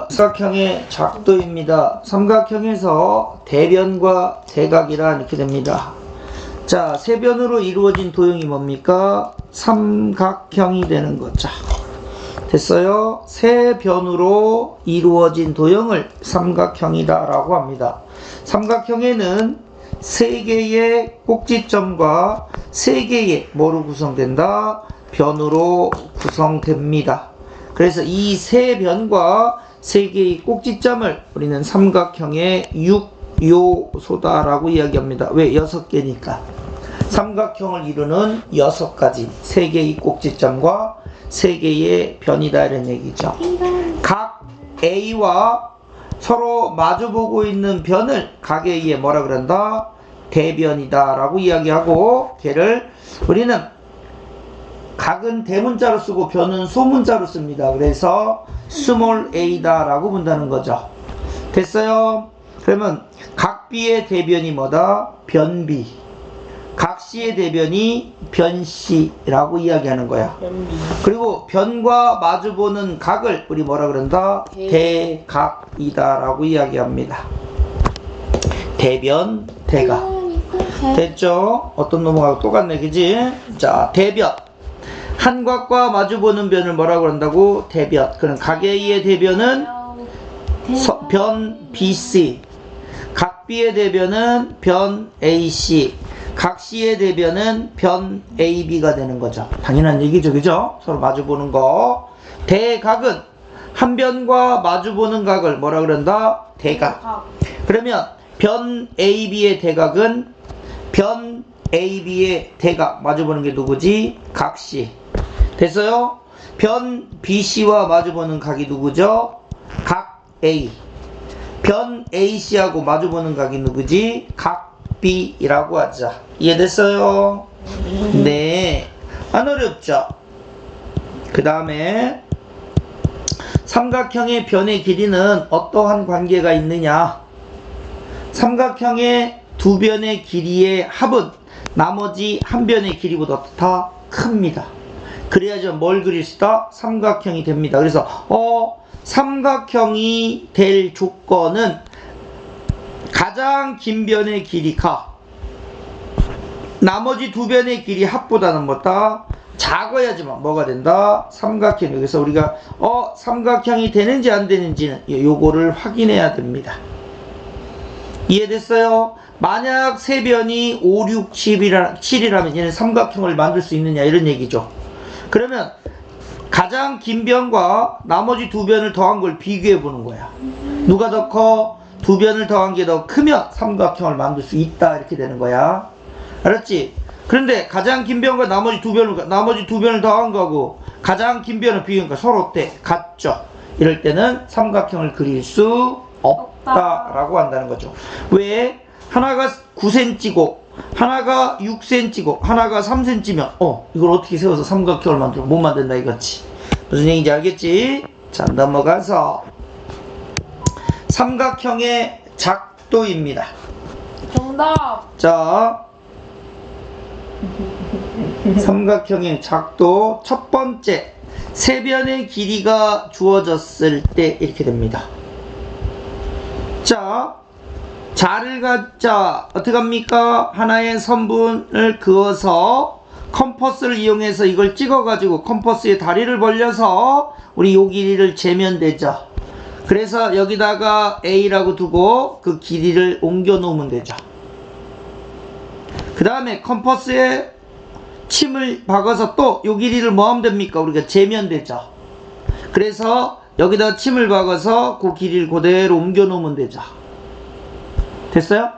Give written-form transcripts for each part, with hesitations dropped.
삼각형의 작도입니다. 삼각형에서 대변과 대각이라 이렇게 됩니다. 자, 세변으로 이루어진 도형이 뭡니까? 삼각형이 되는 거죠. 됐어요? 세변으로 이루어진 도형을 삼각형이다 라고 합니다. 삼각형에는 3개의 꼭지점과 3개의 뭐로 구성된다? 변으로 구성됩니다. 그래서 이 세 변과 3개의 꼭지점을 우리는 삼각형의 6요소다라고 이야기합니다. 왜? 6개니까. 삼각형을 이루는 6가지 3개의 꼭지점과 3개의 변이다 이런 얘기죠. 각 A와 서로 마주보고 있는 변을 각 A에 뭐라 그런다? 대변이다 라고 이야기하고, 걔를 우리는 각은 대문자로 쓰고 변은 소문자로 씁니다. 그래서 스몰 a다 라고 본다는 거죠. 됐어요? 그러면 각 B의 대변이 뭐다? 변 B. 각 C의 대변이 변 C라고 이야기하는 거야. 그리고 변과 마주보는 각을 우리 뭐라 그런다? 대각이다 라고 이야기합니다. 대변, 대각. 됐죠? 어떤 놈하고 똑같네, 그지? 자, 대변. 한 각과 마주보는 변을 뭐라고 그런다고? 대변. 그럼 각 A의 대변은 변 BC. 각 B의 대변은 변 AC. 각 C의 대변은 변 AB가 되는 거죠. 당연한 얘기죠, 그죠? 서로 마주보는 거. 대각은 한 변과 마주보는 각을 뭐라 그런다? 대각. 그러면 변 AB의 대각은 변 AB의 대각 마주보는 게 누구지? 각 C. 됐어요? 변 BC와 마주보는 각이 누구죠? 각 A. 변 AC하고 마주보는 각이 누구지? 각 B라고 하자. 이해됐어요? 네. 안 어렵죠? 그 다음에 삼각형의 변의 길이는 어떠한 관계가 있느냐? 삼각형의 두 변의 길이의 합은 나머지 한 변의 길이보다 어떻다? 큽니다. 그래야지 뭘 그릴 수 있다? 삼각형이 됩니다. 그래서 삼각형이 될 조건은 가장 긴 변의 길이가 나머지 두 변의 길이 합보다는 뭐다? 작아야지만 뭐가 된다? 삼각형이. 그래서 우리가 삼각형이 되는지 안 되는지는 요거를 확인해야 됩니다. 이해됐어요? 만약 세 변이 5, 6, 7이라면 얘는 삼각형을 만들 수 있느냐 이런 얘기죠. 그러면 가장 긴 변과 나머지 두 변을 더한 걸 비교해 보는 거야. 누가 더 커? 두 변을 더한 게 더 크면 삼각형을 만들 수 있다 이렇게 되는 거야. 알았지? 그런데 가장 긴 변과 나머지 두 변을 더한 거고 가장 긴 변을 비교하니까 서로 어때? 같죠? 이럴 때는 삼각형을 그릴 수 없다라고 한다는 거죠. 왜? 하나가 9cm고 하나가 6cm고 하나가 3cm면 이걸 어떻게 세워서 삼각형을 만들어? 못 만든다 이거지. 무슨 얘기인지 알겠지? 자, 넘어가서 삼각형의 작도입니다. 정답. 자, 삼각형의 작도 첫 번째, 세 변의 길이가 주어졌을 때 이렇게 됩니다. 자, 자를 갖자 어떻게 합니까? 하나의 선분을 그어서 컴퍼스를 이용해서 이걸 찍어가지고 컴퍼스에 다리를 벌려서 우리 요 길이를 재면 되죠. 그래서 여기다가 A라고 두고 그 길이를 옮겨 놓으면 되죠. 그 다음에 컴퍼스에 침을 박아서 또 요 길이를 뭐 하면 됩니까? 우리가 재면 되죠. 그래서 여기다 침을 박아서 그 길이를 그대로 옮겨 놓으면 되죠. 됐어요?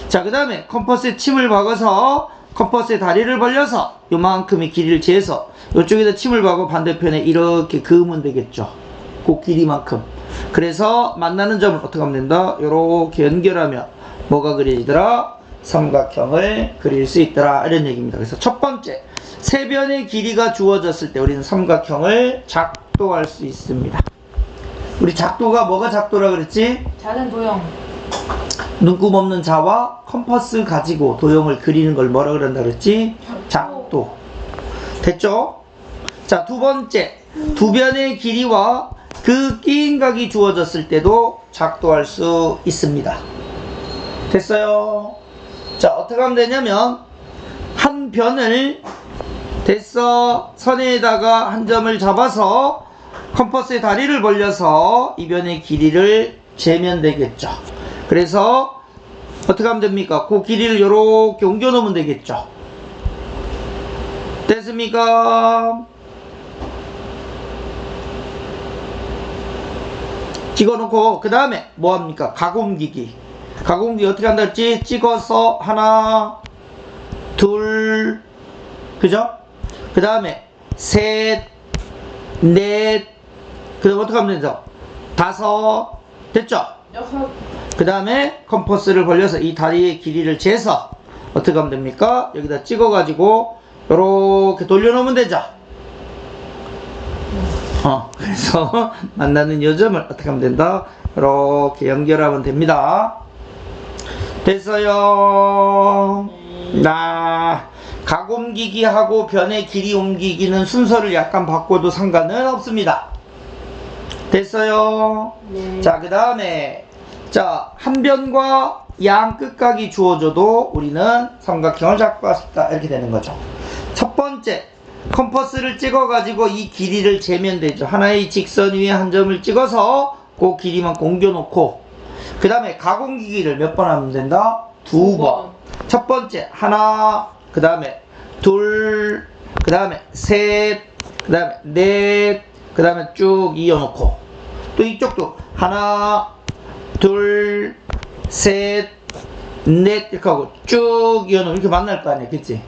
자, 그 다음에 컴퍼스에 침을 박아서 컴퍼스에 다리를 벌려서 요만큼의 길이를 재서 이쪽에다 침을 박고 반대편에 이렇게 그으면 되겠죠. 그 길이만큼. 그래서 만나는 점을 어떻게 하면 된다? 요렇게 연결하면 뭐가 그려지더라? 삼각형을 그릴 수 있더라 이런 얘기입니다. 그래서 첫 번째, 세 변의 길이가 주어졌을 때 우리는 삼각형을 작도할 수 있습니다. 우리 작도가 뭐가 작도라 그랬지? 작은 도형. 눈금 없는 자와 컴퍼스 가지고 도형을 그리는 걸 뭐라 그런다 그랬지? 작도. 됐죠? 자, 두 번째, 두 변의 길이와 그 끼인각이 주어졌을 때도 작도할 수 있습니다. 됐어요? 자, 어떻게 하면 되냐면 한 변을 됐어. 선에다가 한 점을 잡아서 컴퍼스의 다리를 벌려서 이 변의 길이를 재면 되겠죠. 그래서 어떻게 하면 됩니까? 그 길이를 이렇게 옮겨 놓으면 되겠죠. 됐습니까? 찍어놓고 그 다음에 뭐합니까? 각 옮기기. 각 옮기기 어떻게 한다 했지? 찍어서 하나 둘 그죠? 그 다음에 셋 넷 그 다음에 어떻게 하면 되죠? 다섯 됐죠? 6. 그 다음에 컴퍼스를 벌려서 이 다리의 길이를 재서 어떻게 하면 됩니까? 여기다 찍어 가지고 요렇게 돌려놓으면 되죠. 그래서 만나는 요점을 어떻게 하면 된다? 이렇게 연결하면 됩니다. 됐어요. 각 옮기기 하고 변의 길이 옮기기는 순서를 약간 바꿔도 상관은 없습니다. 됐어요. 네. 자, 그 다음에 자, 한 변과 양 끝각이 주어져도 우리는 삼각형을 작도할 수 있다. 이렇게 되는 거죠. 첫 번째, 컴퍼스를 찍어가지고 이 길이를 재면 되죠. 하나의 직선 위에 한 점을 찍어서 그 길이만 옮겨놓고 그 다음에 각 옮기기를 몇 번 하면 된다? 2번. 첫 번째 하나, 그 다음에 둘, 그 다음에 셋, 그 다음에 넷, 그 다음에 쭉 이어놓고 또 이쪽도 하나, 둘, 셋, 넷 이렇게 하고 쭉 이어놓으면 이렇게 만날 거 아니야, 그치?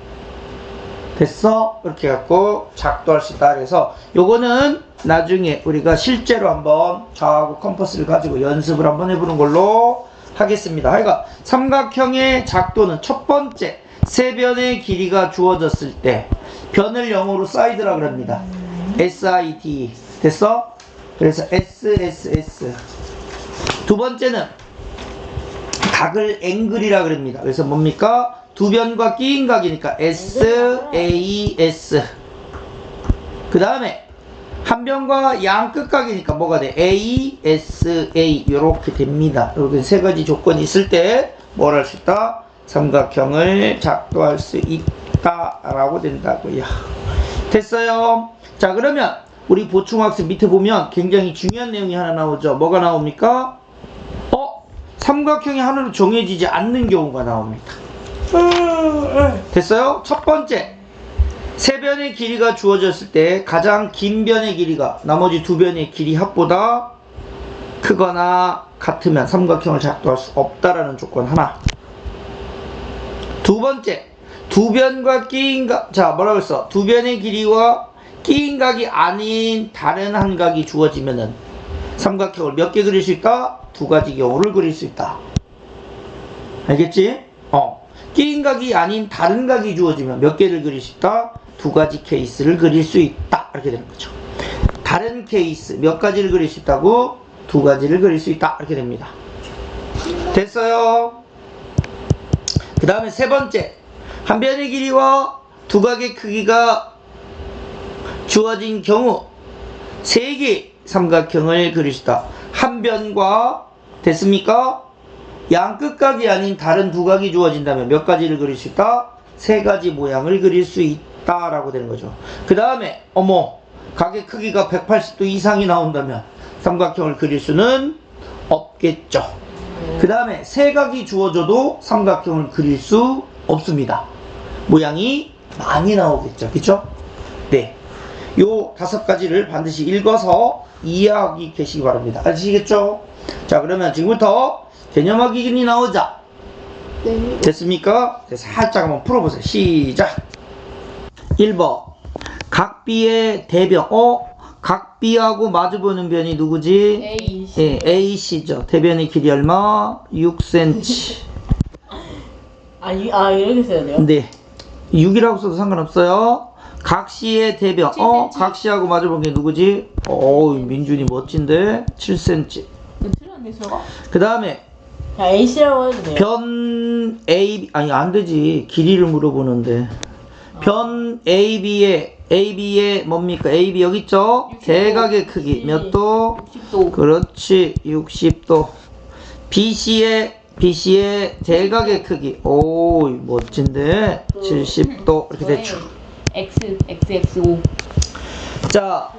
됐어? 이렇게 갖고 작도할 수 있다. 그래서 요거는 나중에 우리가 실제로 한번 저하고 컴퍼스를 가지고 연습을 한번 해보는 걸로 하겠습니다. 그러니까 삼각형의 작도는 첫 번째 세 변의 길이가 주어졌을 때 변을 영어로 사이드라 그럽니다. SID 됐어? 그래서 SSS. 두 번째는 각을 앵글이라 그럽니다. 그래서 뭡니까? 두 변과 끼인 각이니까 SAS. 그 다음에 한 변과 양 끝각이니까 뭐가 돼? ASA. 이렇게 됩니다. 이렇게 세 가지 조건이 있을 때 뭘 할 수 있다? 삼각형을 작도할 수 있다라고 된다고요. 됐어요? 자, 그러면 우리 보충학습 밑에 보면 굉장히 중요한 내용이 하나 나오죠. 뭐가 나옵니까? 삼각형이 하나로 정해지지 않는 경우가 나옵니다. 됐어요? 첫 번째, 세 변의 길이가 주어졌을 때 가장 긴 변의 길이가 나머지 두 변의 길이 합보다 크거나 같으면 삼각형을 작도할 수 없다라는 조건 하나. 두 번째, 두 변과 끼인 각, 자, 뭐라고 했어? 두 변의 길이와 끼인 각이 아닌 다른 한 각이 주어지면은 삼각형을 몇 개 그릴 수 있다? 두 가지 경우를 그릴 수 있다. 알겠지? 끼인 각이 아닌 다른 각이 주어지면 몇 개를 그릴 수 있다? 두 가지 케이스를 그릴 수 있다. 이렇게 되는 거죠. 다른 케이스 몇 가지를 그릴 수 있다고? 두 가지를 그릴 수 있다. 이렇게 됩니다. 됐어요? 그 다음에 세 번째, 한 변의 길이와 두 각의 크기가 주어진 경우 세 개의 삼각형을 그릴 수 있다. 한 변과 됐습니까? 양 끝각이 아닌 다른 두 각이 주어진다면 몇 가지를 그릴 수 있다? 세 가지 모양을 그릴 수 있다라고 되는 거죠. 그 다음에 각의 크기가 180도 이상이 나온다면 삼각형을 그릴 수는 없겠죠. 그 다음에 세 각이 주어져도 삼각형을 그릴 수 없습니다. 모양이 많이 나오겠죠. 그쵸? 네. 요 5가지를 반드시 읽어서 이해하고 계시기 바랍니다. 아시겠죠? 자, 그러면 지금부터 개념하기 기준이 나오자. 네. 됐습니까? 살짝 한번 풀어보세요. 시작. 1번. 각비의 대변. 각비하고 마주보는 변이 누구지? A. 예, AC죠. 대변의 길이 얼마? 6cm. 이렇게 써야 돼요? 네. 6이라고 써도 상관없어요. 각시의 대변. 7cm. 각시하고 마주보는 게 누구지? 민준이 멋진데. 7cm. 틀렸네, 저거? 그 다음에 A씨라고 해도 돼요? 변 A, 안 되지. 길이를 물어보는데. 변 AB의 AB의 뭡니까? AB 여기 있죠? 65, 대각의 크기 몇 도? 60도. 그렇지 60도. BC의 대각의 크기 오 멋진데 70도 이렇게 됐죠. XXO. 자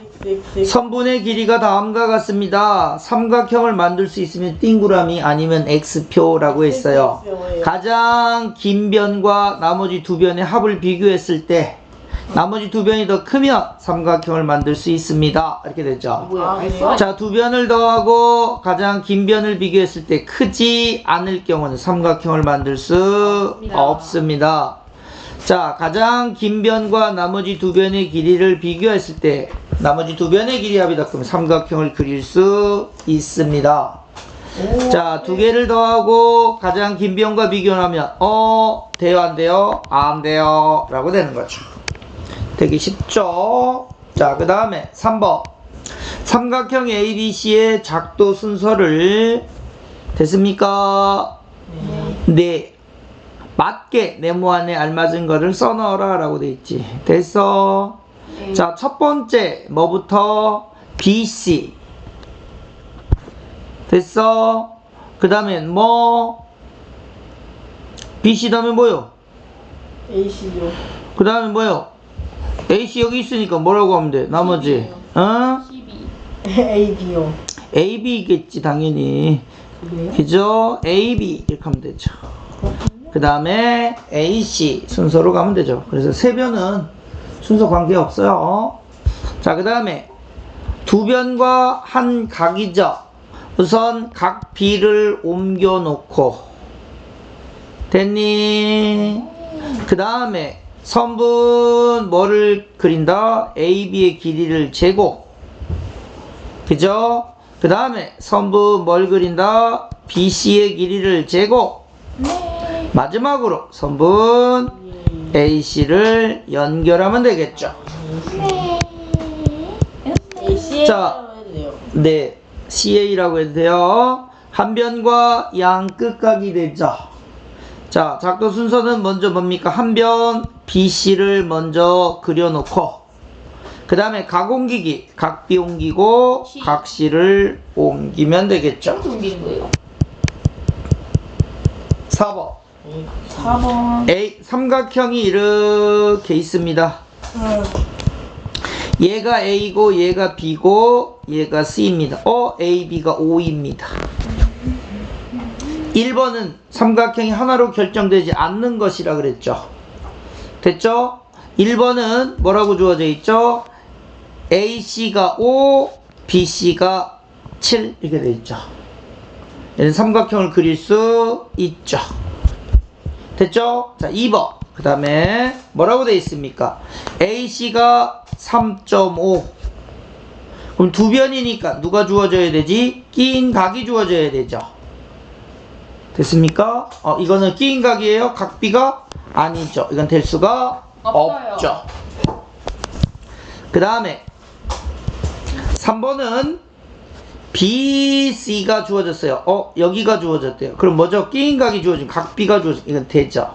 선분의 길이가 다음과 같습니다. 삼각형을 만들 수 있으면 띵구라미 아니면 X표라고 했어요. 가장 긴 변과 나머지 두 변의 합을 비교했을 때 나머지 두 변이 더 크면 삼각형을 만들 수 있습니다. 이렇게 됐죠. 뭐야? 자, 두 변을 더하고 가장 긴 변을 비교했을 때 크지 않을 경우는 삼각형을 만들 수 없습니다. 자, 가장 긴 변과 나머지 두 변의 길이를 비교했을 때 나머지 두 변의 길이 합이 더 크면 삼각형을 그릴 수 있습니다. 자, 두 개를 더하고 가장 긴 변과 비교하면 돼요 안 돼요? 안 돼요 라고 되는 거죠. 되게 쉽죠? 자, 그 다음에 3번 삼각형 ABC의 작도 순서를 됐습니까? 네. 맞게 네모안에 알맞은 거를 써넣어라 라고 돼 있지. 됐어? 자, 첫 번째 뭐부터? BC 됐어? 그 다음엔 뭐? BC 다음에 뭐요? AC요. 그 다음에 뭐요? AC 여기 있으니까 뭐라고 하면 돼? 나머지 12. AB요. AB겠지 당연히. 그래요? 그죠? AB 이렇게 하면 되죠. 그 다음에 AC 순서로 가면 되죠. 그래서 세 변은 순서 관계없어요. 자, 그 다음에 두 변과 한 각이죠. 우선 각 B를 옮겨 놓고 됐니? 그 다음에 선분 뭐를 그린다? AB의 길이를 재고 그죠? 그 다음에 선분 뭘 그린다? BC의 길이를 재고 마지막으로 선분 AC를 연결하면 되겠죠. 자, 네, CA라고 해도 돼요. 한 변과 양 끝각이 되죠. 자, 작도 순서는 먼저 뭡니까? 한 변 BC를 먼저 그려놓고 그 다음에 각 옮기기, 각 B 옮기고 각 C를 옮기면 되겠죠. 옮기는 거예요. 4번 4번. A 삼각형이 이렇게 있습니다. 얘가 A고 얘가 B고 얘가 C입니다. A, B가 O입니다. 1번은 삼각형이 하나로 결정되지 않는 것이라 그랬죠. 됐죠? 1번은 뭐라고 주어져 있죠? AC가 5, BC가 7 이렇게 되어 있죠. 얘는 삼각형을 그릴 수 있죠. 됐죠? 자, 2번. 그 다음에 뭐라고 되어 있습니까? AC가 3.5. 그럼 두 변이니까 누가 주어져야 되지? 끼인 각이 주어져야 되죠. 됐습니까? 이거는 끼인 각이에요? 각 B가? 아니죠. 이건 될 수가 없어요. 없죠. 그 다음에 3번은 BC가 주어졌어요. 여기가 주어졌대요. 그럼 뭐죠? 끼인 각이 주어진 각 B가 주어진 이건 되죠.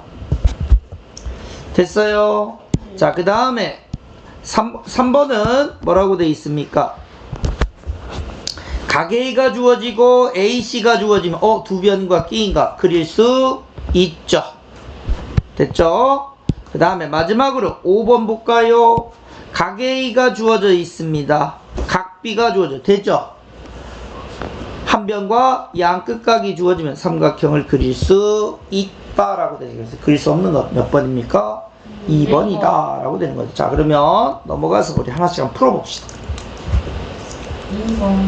됐어요? 자, 그 다음에 3번은 뭐라고 되어 있습니까? 각 A가 주어지고 AC가 주어지면 두 변과 끼인 각 그릴 수 있죠. 됐죠? 그 다음에 마지막으로 5번 볼까요? 각 A가 주어져 있습니다. 각 B가 주어져 되죠? 한 변과 양 끝각이 주어지면 삼각형을 그릴 수 있다라고 되죠. 그래서 그릴 수 없는 것 몇 번입니까? 2번이다 라고 되는 거죠. 자, 그러면 넘어가서 우리 하나씩 한번 풀어봅시다. 2번.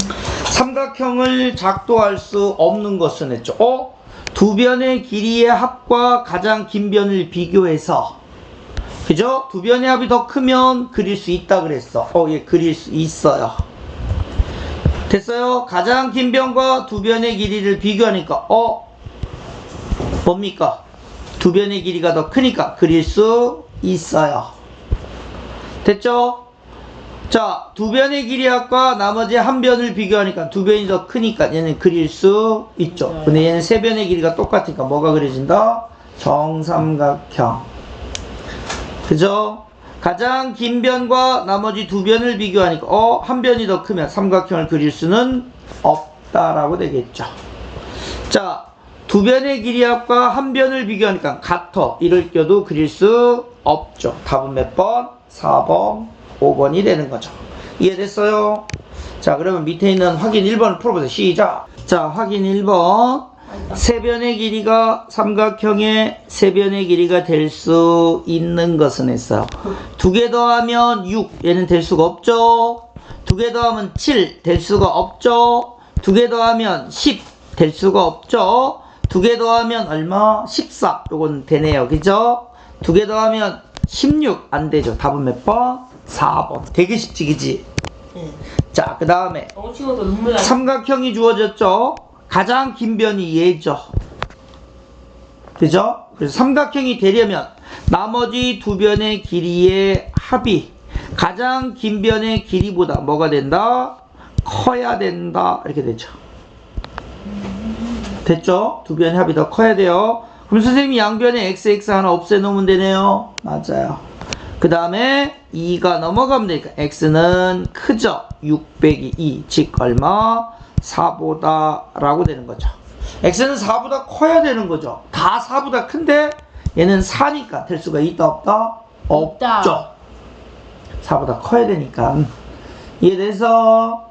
삼각형을 작도할 수 없는 것은 했죠. 두 변의 길이의 합과 가장 긴 변을 비교해서 그죠? 두 변의 합이 더 크면 그릴 수 있다 그랬어. 예, 그릴 수 있어요. 됐어요? 가장 긴 변과 두 변의 길이를 비교하니까 뭡니까? 두 변의 길이가 더 크니까 그릴 수 있어요. 됐죠? 자, 두 변의 길이 합과 나머지 한 변을 비교하니까 두 변이 더 크니까 얘는 그릴 수 있죠. 근데 얘는 세 변의 길이가 똑같으니까 뭐가 그려진다? 정삼각형. 그죠? 가장 긴 변과 나머지 두 변을 비교하니까 한 변이 더 크면 삼각형을 그릴 수는 없다라고 되겠죠. 자, 두 변의 길이 합과 한 변을 비교하니까 같아. 이를 껴도 그릴 수 없죠. 답은 몇 번? 4번, 5번이 되는 거죠. 이해됐어요? 자, 그러면 밑에 있는 확인 1번을 풀어보세요. 시작. 자, 확인 1번. 세 변의 길이가 삼각형의 세 변의 길이가 될 수 있는 것은 했어요. 두 개 더하면 6, 얘는 될 수가 없죠. 두 개 더하면 7, 될 수가 없죠. 두 개 더하면 10, 될 수가 없죠. 두 개 더하면 얼마? 14, 요건 되네요. 그죠? 두 개 더하면 16, 안 되죠. 답은 몇 번? 4번. 되게 쉽지, 그지? 자, 그 다음에 너무 치워서 눈물 나. 삼각형이 주어졌죠. 가장 긴 변이 얘죠. 그죠? 그래서 삼각형이 되려면 나머지 두 변의 길이의 합이 가장 긴 변의 길이보다 뭐가 된다? 커야 된다. 이렇게 되죠. 됐죠? 두 변의 합이 더 커야 돼요. 그럼 선생님이 양변에 XX 하나 없애놓으면 되네요. 맞아요. 그 다음에 2가 넘어가면 되니까 x는 크죠. 6 빼기 2, 즉 얼마? 4보다 라고 되는 거죠. x는 4보다 커야 되는 거죠. 다 4보다 큰데 얘는 4니까 될 수가 있다 없다? 없다. 없죠. 4보다 커야 되니까. 이해돼서?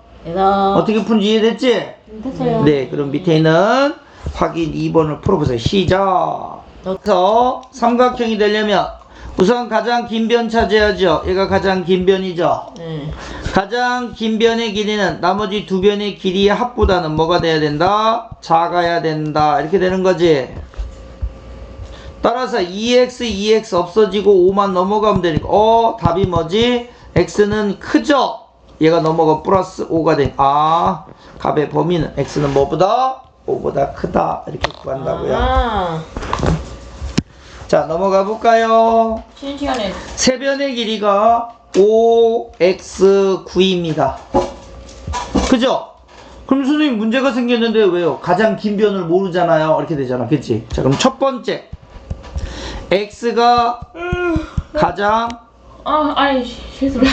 어떻게 푸는지 이해됐지? 됐어요. 네, 그럼 밑에 있는 확인 2번을 풀어보세요. 시작. 그래서 삼각형이 되려면 우선 가장 긴 변 찾아야죠. 얘가 가장 긴 변이죠. 가장 긴 변의 길이는 나머지 두 변의 길이의 합보다는 뭐가 돼야 된다? 작아야 된다. 이렇게 되는 거지. 따라서 2x, 2x 없어지고 5만 넘어가면 되니까 답이 뭐지? x는 크죠? 얘가 넘어가 플러스 5가 되니까 값의 범위는 x는 뭐보다? 5보다 크다. 이렇게 구한다고요. 자, 넘어가 볼까요? 쉬는 시간에 세 변의 길이가 5x9입니다. 그죠? 그럼 선생님 문제가 생겼는데 왜요? 가장 긴 변을 모르잖아요. 이렇게 되잖아. 그치? 자, 그럼 첫 번째 x가 가장 아니 실수를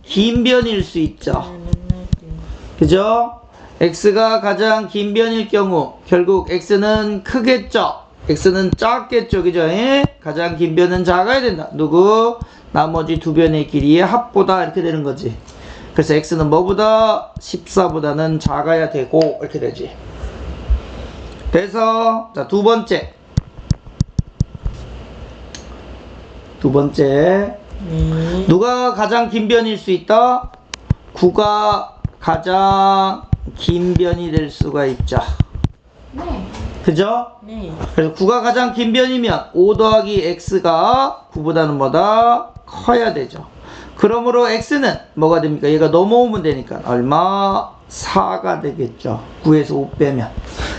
긴 변일 수 있죠. 그죠? x가 가장 긴 변일 경우 결국 x는 크겠죠. x는 작겠죠. 그죠? 가장 긴 변은 작아야 된다. 누구? 나머지 두 변의 길이의 합보다 이렇게 되는 거지. 그래서 x는 뭐보다? 14보다는 작아야 되고 이렇게 되지. 그래서 자, 두 번째 누가 가장 긴 변일 수 있다? 9가 가장 긴 변이 될 수가 있죠. 네. 그죠? 네. 그래서 9가 가장 긴 변이면 5 더하기 x가 9보다는 뭐다? 커야 되죠. 그러므로 x는 뭐가 됩니까? 얘가 넘어오면 되니까 얼마? 4가 되겠죠. 9에서 5 빼면.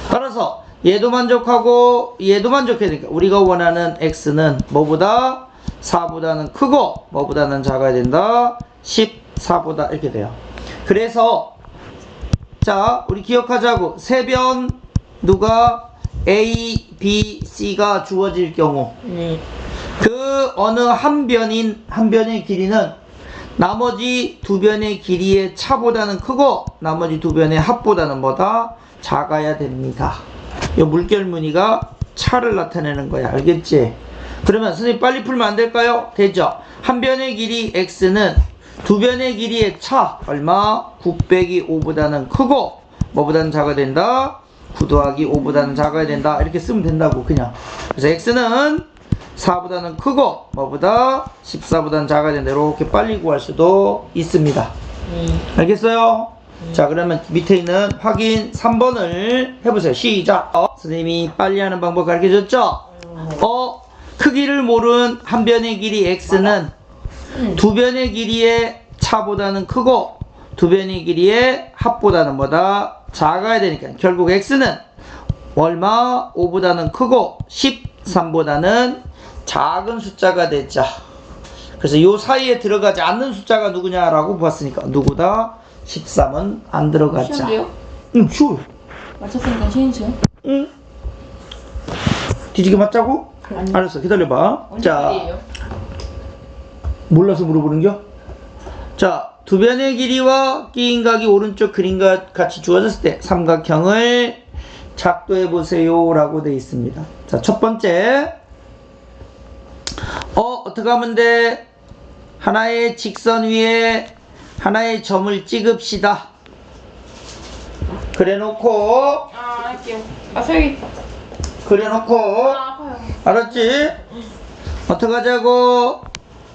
따라서 얘도 만족하고 얘도 만족해야 되니까 우리가 원하는 x는 뭐보다? 4보다는 크고 뭐보다는 작아야 된다? 14보다 이렇게 돼요. 그래서 자, 우리 기억하자고. 세 변 누가 A, B, C가 주어질 경우 그 어느 한 변의 길이는 나머지 두 변의 길이의 차보다는 크고 나머지 두 변의 합보다는 뭐다? 작아야 됩니다. 이 물결 무늬가 차를 나타내는 거야. 알겠지? 그러면 선생님 빨리 풀면 안 될까요? 되죠? 한 변의 길이 x는 두 변의 길이의 차 얼마? 9 빼기 5보다는 크고 뭐보다는 작아야 된다? 9 더하기 5보다는 작아야 된다. 이렇게 쓰면 된다고 그냥. 그래서 x는 4보다는 크고 뭐보다? 14보다는 작아야 된다. 이렇게 빨리 구할 수도 있습니다. 알겠어요? 자, 그러면 밑에 있는 확인 3번을 해보세요. 시작. 선생님이 빨리 하는 방법 가르쳐줬죠? 크기를 모른 한 변의 길이 x는 두 변의 길이의 차보다는 크고 두 변의 길이의 합보다는 뭐다? 작아야 되니까 결국 x는 얼마? 5보다는 크고 13보다는 작은 숫자가 되죠. 그래서 이 사이에 들어가지 않는 숫자가 누구냐라고 보았으니까 누구다? 13은 안 들어갔죠. 쉬운데요? 응, 쉬워요. 맞췄으니까 쉬운죠? 응. 뒤지게 맞자고? 아니. 알았어, 기다려봐. 자, 언제까지예요? 몰라서 물어보는겨? 자, 두 변의 길이와 끼인 각이 오른쪽 그림과 같이 주어졌을 때 삼각형을 작도해 보세요 라고 되어 있습니다. 자, 첫 번째 어떻게 하면 돼? 하나의 직선 위에 하나의 점을 찍읍시다. 그래놓고 아, 할게요. 아, 저기. 그래놓고 아, 아파요. 알았지? 어떻게 하자고?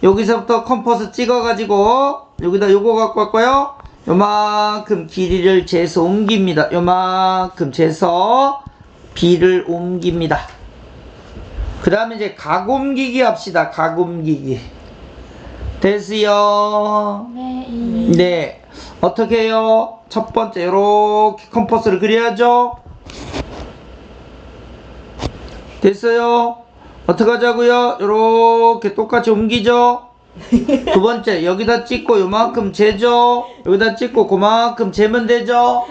여기서부터 컴퍼스 찍어가지고 여기다 요거 갖고 왔고요. 요만큼 길이를 재서 옮깁니다. 요만큼 재서 B를 옮깁니다. 그 다음에 이제 각 옮기기 합시다. 각 옮기기. 됐어요? 네. 네. 어떻게 해요? 첫 번째 요렇게 컴퍼스를 그려야죠. 됐어요? 어떻게 하자고요? 요렇게 똑같이 옮기죠. 두 번째 여기다 찍고 요만큼 재죠. 여기다 찍고 그만큼 재면 되죠.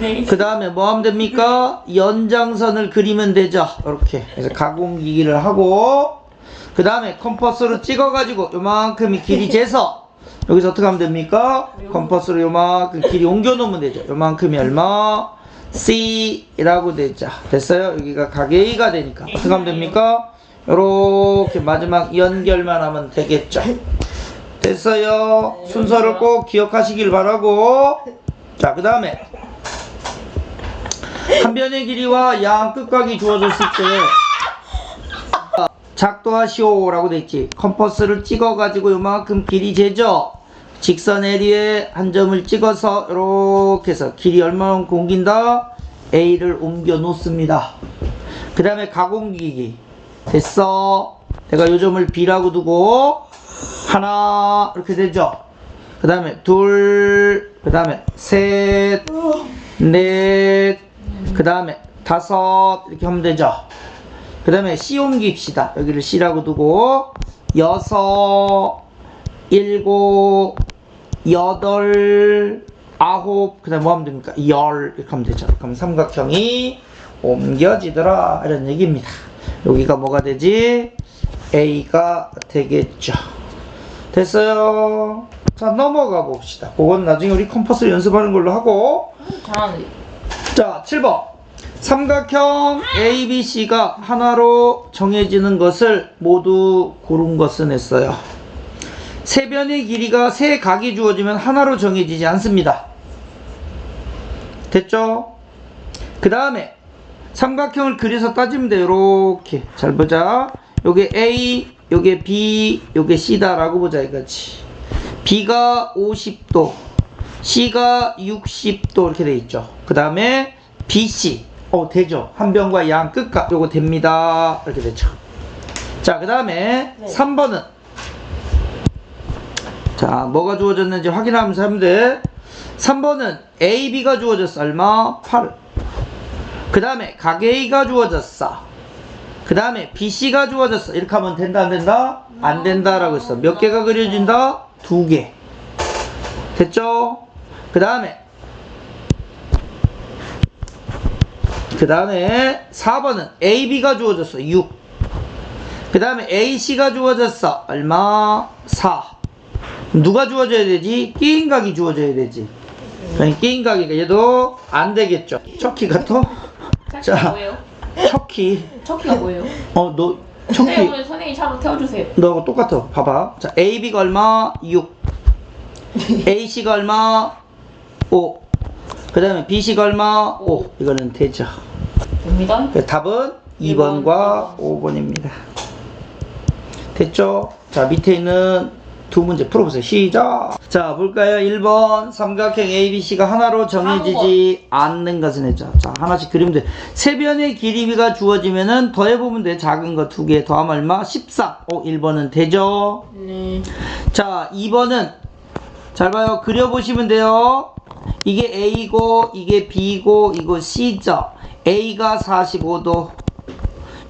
네. 그 다음에 뭐 하면 됩니까? 연장선을 그리면 되죠. 이렇게 그래서 각 옮기기를 하고 그 다음에 컴퍼스로 찍어가지고 요만큼이 길이 재서 여기서 어떻게 하면 됩니까? 컴퍼스로 요만큼 길이 옮겨 놓으면 되죠. 요만큼이 얼마? C라고 되죠. 됐어요? 여기가 각 A가 되니까 어떻게 하면 됩니까? 요렇게 마지막 연결만 하면 되겠죠. 됐어요? 순서를 꼭 기억하시길 바라고. 자, 그 다음에 한 변의 길이와 양 끝각이 주어졌을 때 작도하시오 라고 되어있지. 컴퍼스를 찍어가지고 요만큼 길이 재죠. 직선 L에 한 점을 찍어서 이렇게 해서 길이 얼마만큼 옮긴다? A를 옮겨 놓습니다. 그 다음에 각 옮기기. 됐어. 내가 요 점을 B라고 두고 하나 이렇게 되죠. 그 다음에 둘, 그 다음에 셋, 넷, 그 다음에 다섯 이렇게 하면 되죠. 그 다음에 C 옮깁시다. 여기를 C라고 두고 여섯, 일곱, 여덟, 아홉, 그 다음에 뭐 하면 됩니까? 열 이렇게 하면 되죠. 그럼 삼각형이 옮겨지더라 이런 얘기입니다. 여기가 뭐가 되지? A가 되겠죠. 됐어요. 자, 넘어가 봅시다. 그건 나중에 우리 컴퍼스 연습하는 걸로 하고. 잘하네. 자, 7번. 삼각형 ABC가 하나로 정해지는 것을 모두 고른 것은 했어요. 세 변의 길이가 세 각이 주어지면 하나로 정해지지 않습니다. 됐죠? 그 다음에 삼각형을 그려서 따지면 돼요. 요렇게 잘 보자. 요게 A, 요게 B, 요게 C다 라고 보자 이거지. B가 50도, C가 60도 이렇게 돼 있죠. 그 다음에 BC 되죠. 한 변과 양 끝각 요거 됩니다. 이렇게 되죠. 자, 그 다음에 네. 3번은 자, 뭐가 주어졌는지 확인하면서 하면 돼. 3번은 AB가 주어졌어. 얼마? 8. 그 다음에 각 A가 주어졌어. 그 다음에 BC가 주어졌어. 이렇게 하면 된다 안 된다? 안 된다라고 했어. 몇 개가 그려진다? 2개. 됐죠? 그 다음에 4번은 AB가 주어졌어. 6. 그 다음에 AC가 주어졌어. 얼마? 4. 누가 주어져야 되지? 끼인 각이 주어져야 되지. 그러니까 끼인 각이니까 얘도 안 되겠죠. 척키가 또? 척키가 뭐예요? 척키. 척키가 뭐예요? 너 네, 척키. 오늘 선생님 차로 태워주세요. 너하고 똑같아. 봐봐. 자, AB가 얼마? 6. AC가 얼마? 5. 그 다음에 BC가 얼마? 5. 이거는 되죠. 됩니다. 그 답은 2번과 5번입니다. 됐죠? 자, 밑에 있는 두 문제 풀어보세요. 시작! 자, 볼까요? 1번. 삼각형 ABC가 하나로 정해지지 않는 것은 했죠. 자, 하나씩 그리면 돼. 세 변의 길이가 주어지면은 더해보면 돼. 작은 거 2개 더하면 얼마? 14. 1번은 되죠? 네. 자, 2번은 잘 봐요. 그려보시면 돼요. 이게 A고, 이게 B고, 이거 C죠. A가 45도.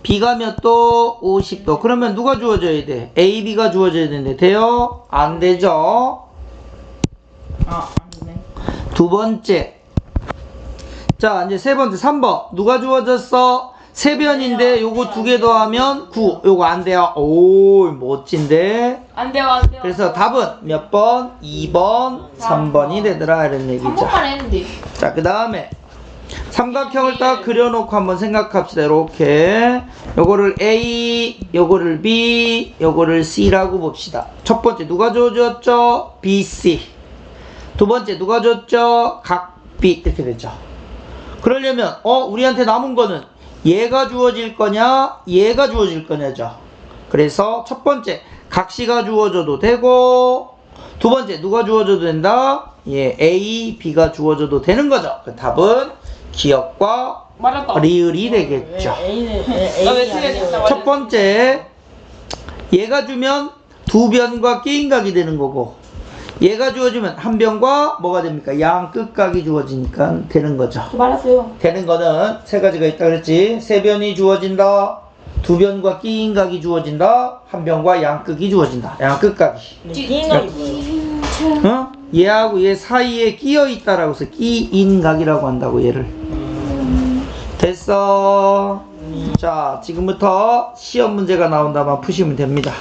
B가 몇 도? 50도. 그러면 누가 주어져야 돼? AB가 주어져야 되는데 돼요? 안 되죠? 안 되네. 두 번째. 자, 이제 세 번째 3번. 누가 주어졌어? 세 변인데 요거 두 개 더하면 9. 요거 안 돼요. 오, 멋진데. 안 돼요, 안 돼요. 그래서 답은 몇 번? 2번, 3번이 되더라 이런 얘기죠. 3번만 했는데. 자, 그 다음에 삼각형을 딱 그려놓고 한번 생각합시다. 이렇게 요거를 A, 요거를 B, 요거를 C라고 봅시다. 첫 번째 누가 주어졌죠? B, C. 두 번째 누가 줬죠? 각 B. 이렇게 되죠. 그러려면 우리한테 남은 거는 얘가 주어질 거냐, 얘가 주어질 거냐죠. 그래서 첫 번째 각시가 주어져도 되고, 두 번째 누가 주어져도 된다? 예, A, B가 주어져도 되는 거죠. 그 답은 기억과 맞았다. 리을이 되겠죠. 첫 번째 얘가 주면 두 변과 끼인각이 되는 거고, 얘가 주어지면 한 변과 뭐가 됩니까? 양 끝각이 주어지니까 되는 거죠. 저 말았어요. 되는 거는 세 가지가 있다 그랬지. 세 변이 주어진다, 두 변과 끼인각이 주어진다, 한 변과 양끝이 주어진다. 양끝각이. 끼인각이 뭐예요? 얘하고 얘 사이에 끼어 있다라고 해서 끼인각이라고 한다고 얘를. 됐어. 자, 지금부터 시험 문제가 나온다만 푸시면 됩니다.